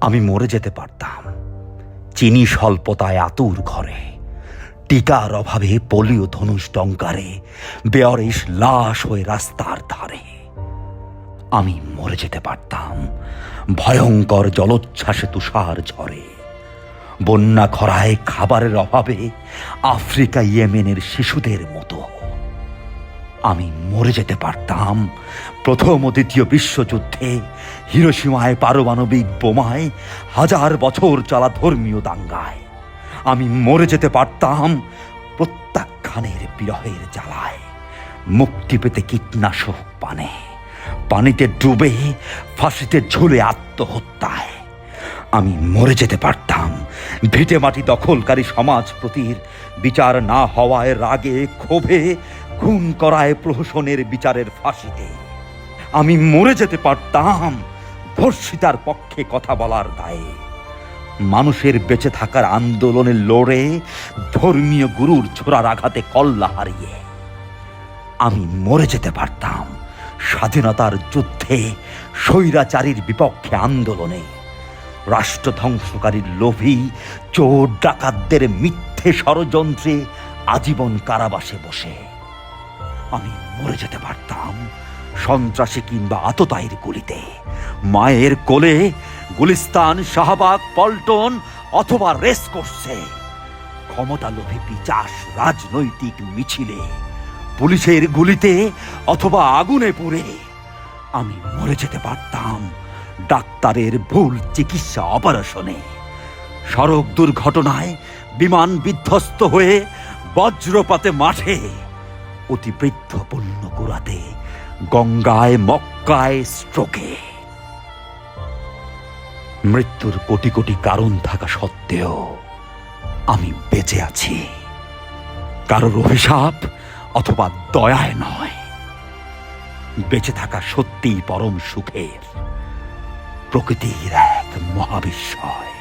আমি মরে যেতে পারতাম চিনি স্বল্পতায় আতুর ঘরে, টিকার অভাবে পোলিও ধনুষ টঙ্কারে, বেয়ারিশ লাশ হয়ে রাস্তার ধারে। আমি মরে যেতে পারতাম ভয়ঙ্কর জলোচ্ছ্বাসে তুষার ঝরে, বন্যা খরায় খাবারের অভাবে আফ্রিকা ইয়েমেনের শিশুদের মতো। আমি মরে যেতে পারতাম প্রথম ও দ্বিতীয় বিশ্বযুদ্ধে হিরোশিমায় পারমাণবিক বোমায়, হাজার বছর চলা ধর্মীয় দাঙ্গায়। আমি মরে যেতে পারতাম প্রত্যাখ্যানের বিরহের জ্বালায়, মুক্তি পেতে কীটনাশক পানে, পানিতে ডুবে ফাঁসিতে ঝুলে আত্মহত্যায়। আমি মরে যেতে পারতাম ভিটে মাটি দখলকারী সমাজপতির বিচার না হওয়ায় রাগে ক্ষোভে খুন করায় প্রহসনের বিচারের ফাঁসিতে। আমি মরে যেতে পারতাম ধর্ষিতার পক্ষে কথা বলার দায়ে, মানুষের বেঁচে থাকার আন্দোলনে লড়ে ধর্মীয় গুরুর ছোড়ার আঘাতে কল্লা হারিয়ে। আমি মরে যেতে পারতাম স্বাধীনতার যুদ্ধে স্বৈরাচারীর বিপক্ষে আন্দোলনে, রাষ্ট্র ধ্বংসকারীর লোভী চোর ডাকাতদের মিথ্যে ষড়যন্ত্রে আজীবন কারাবাসে বসে। আমি মরে যেতে পারতাম সন্ত্রাসী কিংবা আততায়ীর গুলিতে, মায়ের কোলে গুলিস্তান, শাহবাগ, পল্টন অথবা রেস করছে, ক্ষমতা লোভী পিচাস রাজনৈতিক মিছিলে, পুলিশের গুলিতে অথবা আগুনে পুড়ে। আমি মরে যেতে পারতাম ডাক্তারের ভুল চিকিৎসা অপারেশনে, সড়ক দুর্ঘটনায় বিমান বিধ্বস্ত হয়ে বজ্রপাতে মাঠে, অতিবৃদ্ধ পণ্য কুড়াতে গঙ্গায় মক্কায় স্ট্রোকে। মৃত্যুর কোটি কোটি কারণ থাকা সত্ত্বেও আমি বেঁচে আছি, কারোর অভিশাপ অথবা দয়ায় নয়। বেঁচে থাকা সত্যিই পরম সুখের, প্রকৃতির এক মহাবিস্ময়।